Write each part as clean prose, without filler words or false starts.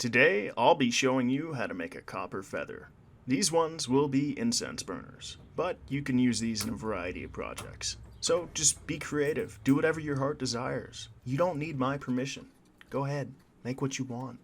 Today, I'll be showing you how to make a copper feather. These ones will be incense burners, but you can use these in a variety of projects. So just be creative, do whatever your heart desires. You don't need my permission. Go ahead, make what you want.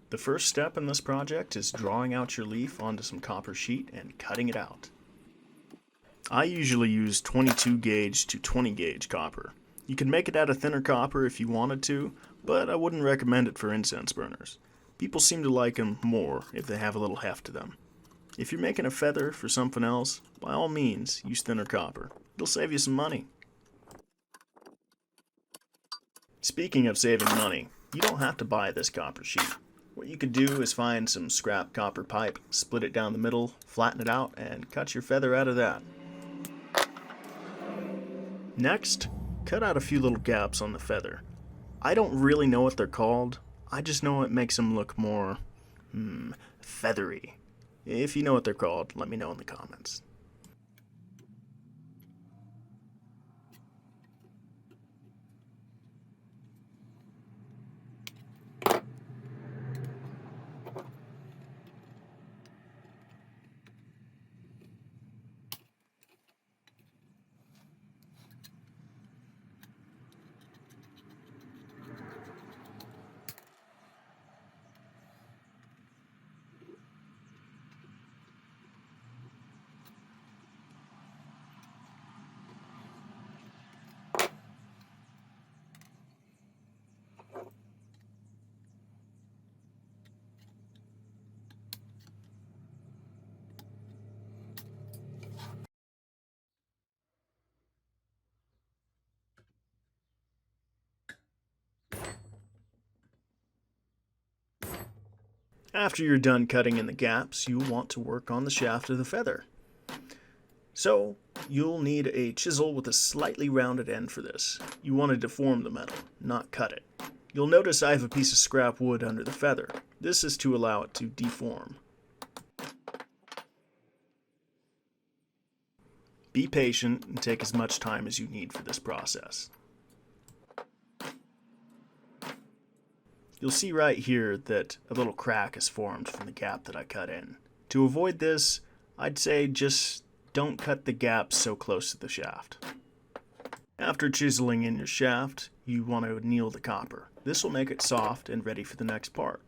The first step in this project is drawing out your leaf onto some copper sheet and cutting it out. I usually use 22 gauge to 20 gauge copper. You can make it out of thinner copper if you wanted to, but I wouldn't recommend it for incense burners. People seem to like them more if they have a little heft to them. If you're making a feather for something else, by all means use thinner copper. It'll save you some money. Speaking of saving money, you don't have to buy this copper sheet. What you could do is find some scrap copper pipe, split it down the middle, flatten it out, and cut your feather out of that. Next, cut out a few little gaps on the feather. I don't really know what they're called, I just know it makes them look more, feathery. If you know what they're called, let me know in the comments. After you're done cutting in the gaps, you'll want to work on the shaft of the feather. So, you'll need a chisel with a slightly rounded end for this. You want to deform the metal, not cut it. You'll notice I have a piece of scrap wood under the feather. This is to allow it to deform. Be patient and take as much time as you need for this process. You'll see right here that a little crack is formed from the gap that I cut in. To avoid this, I'd say just don't cut the gaps so close to the shaft. After chiseling in your shaft, you want to anneal the copper. This will make it soft and ready for the next part.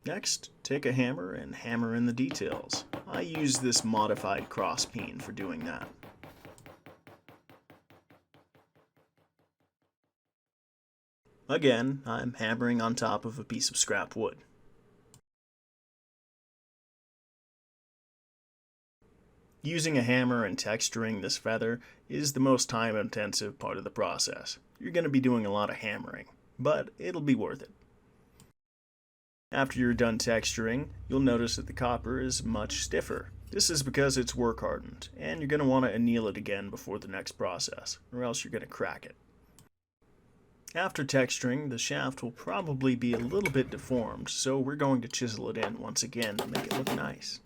Next, take a hammer and hammer in the details. I use this modified cross peen for doing that. Again, I'm hammering on top of a piece of scrap wood. Using a hammer and texturing this feather is the most time-intensive part of the process. You're going to be doing a lot of hammering, but it'll be worth it. After you're done texturing, you'll notice that the copper is much stiffer. This is because it's work hardened, and you're going to want to anneal it again before the next process, or else you're going to crack it. After texturing, the shaft will probably be a little bit deformed, so we're going to chisel it in once again to make it look nice.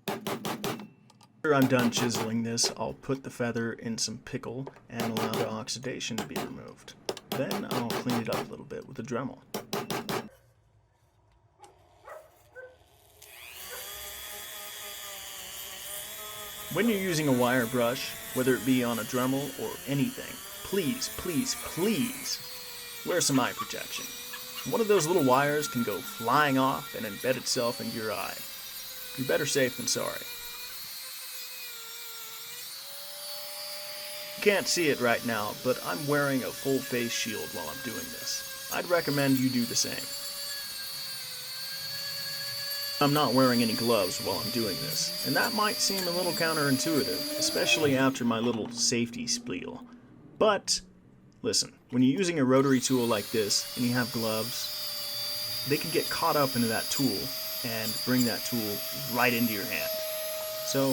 After I'm done chiseling this, I'll put the feather in some pickle and allow the oxidation to be removed. Then I'll clean it up a little bit with a Dremel. When you're using a wire brush, whether it be on a Dremel or anything, please, please, please wear some eye protection. One of those little wires can go flying off and embed itself into your eye. You're better safe than sorry. You can't see it right now, but I'm wearing a full face shield while I'm doing this. I'd recommend you do the same. I'm not wearing any gloves while I'm doing this, and that might seem a little counterintuitive, especially after my little safety spiel. But, listen, when you're using a rotary tool like this and you have gloves, they can get caught up into that tool and bring that tool right into your hand. So,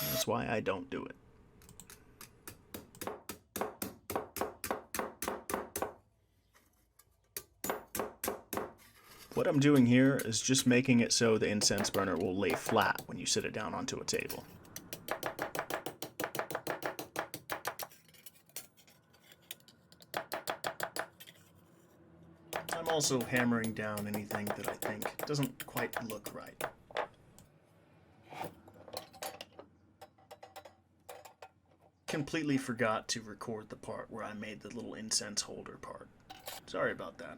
that's why I don't do it. What I'm doing here is just making it so the incense burner will lay flat when you sit it down onto a table. I'm also hammering down anything that I think doesn't quite look right. Completely forgot to record the part where I made the little incense holder part. Sorry about that.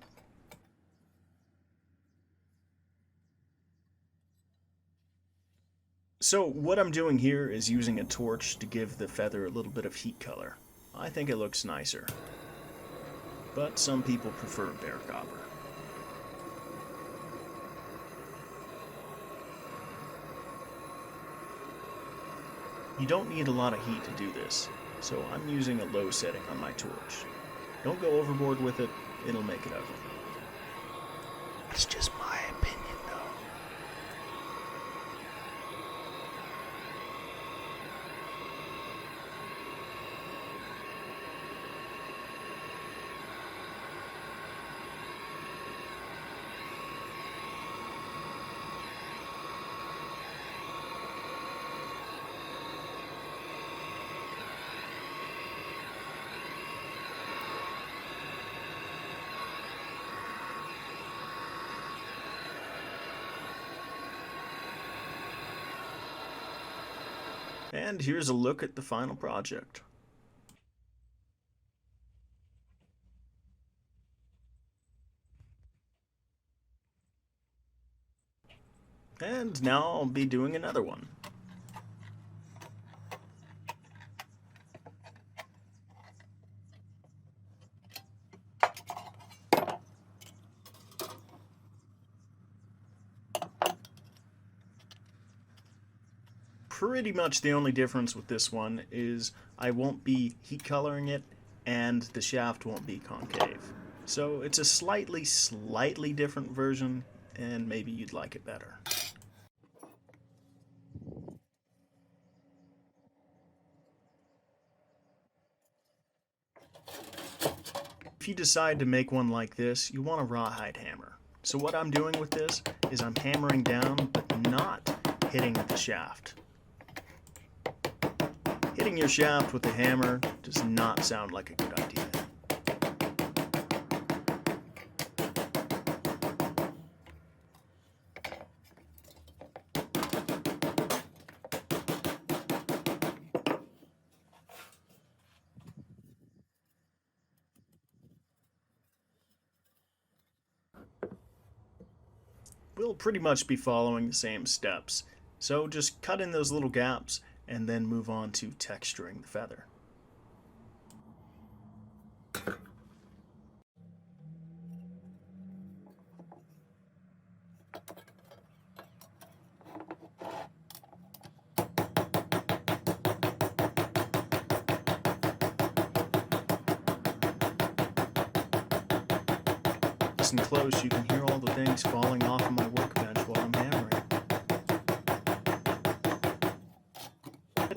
So what I'm doing here is using a torch to give the feather a little bit of heat color. I think it looks nicer. But some people prefer bare copper. You don't need a lot of heat to do this, so I'm using a low setting on my torch. Don't go overboard with it, it'll make it ugly. It's just my opinion though. And here's a look at the final project. And now I'll be doing another one. Pretty much the only difference with this one is I won't be heat coloring it and the shaft won't be concave. So it's a slightly different version, and maybe you'd like it better. If you decide to make one like this, you want a rawhide hammer. So what I'm doing with this is I'm hammering down but not hitting the shaft. Hitting your shaft with a hammer does not sound like a good idea. We'll pretty much be following the same steps, so just cut in those little gaps and then move on to texturing the feather. Listen close, you can hear all the things falling off of my workbench while I'm hammering.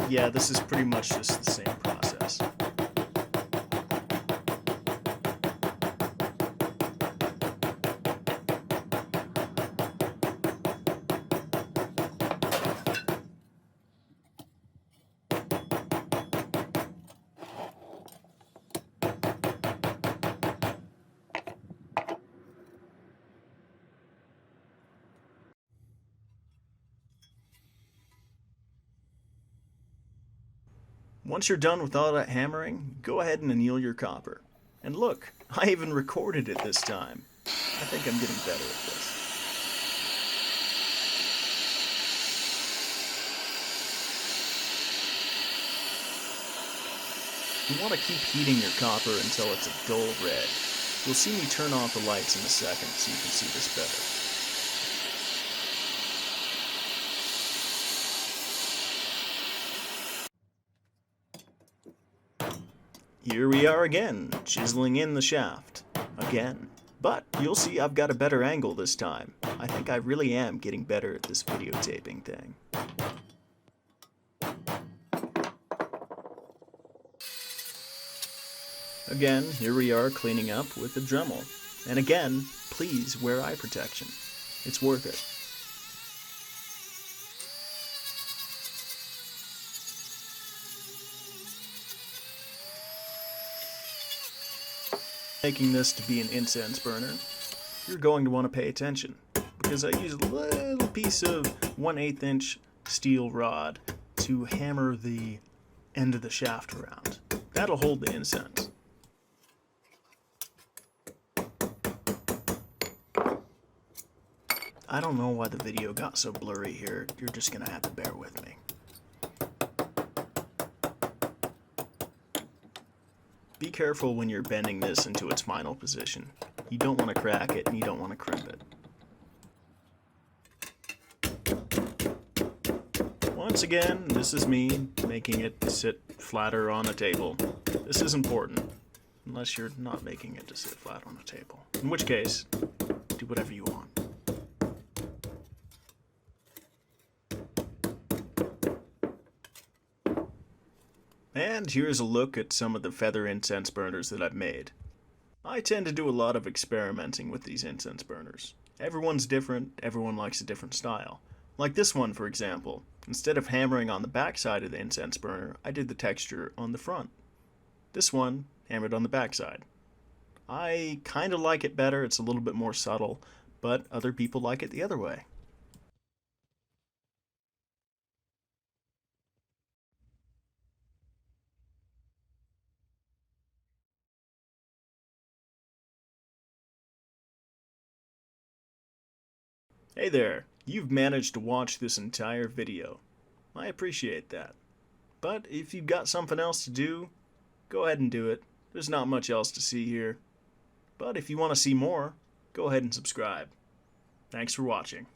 Yeah, this is pretty much just the same process. Once you're done with all that hammering, go ahead and anneal your copper. And look, I even recorded it this time. I think I'm getting better at this. You want to keep heating your copper until it's a dull red. You'll see me turn off the lights in a second so you can see this better. Here we are again, chiseling in the shaft. Again. But you'll see I've got a better angle this time. I think I really am getting better at this videotaping thing. Again, here we are cleaning up with a Dremel. And again, please wear eye protection. It's worth it. Making this to be an incense burner. you're going to want to pay attention, because I use a little piece of 1/8 inch steel rod to hammer the end of the shaft around. That'll hold the incense. I don't know why the video got so blurry here. You're just gonna have to bear with me. Be careful when you're bending this into its final position. You don't want to crack it and you don't want to crimp it. Once again, this is me making it sit flatter on a table. This is important, unless you're not making it to sit flat on a table. In which case, do whatever you want. And here's a look at some of the feather incense burners that I've made. I tend to do a lot of experimenting with these incense burners. Everyone's different, everyone likes a different style. Like this one, for example. Instead of hammering on the back side of the incense burner, I did the texture on the front. This one, hammered on the back side. I kind of like it better, it's a little bit more subtle, but other people like it the other way. Hey there, you've managed to watch this entire video. I appreciate that. But if you've got something else to do, go ahead and do it. There's not much else to see here. But if you want to see more, go ahead and subscribe. Thanks for watching.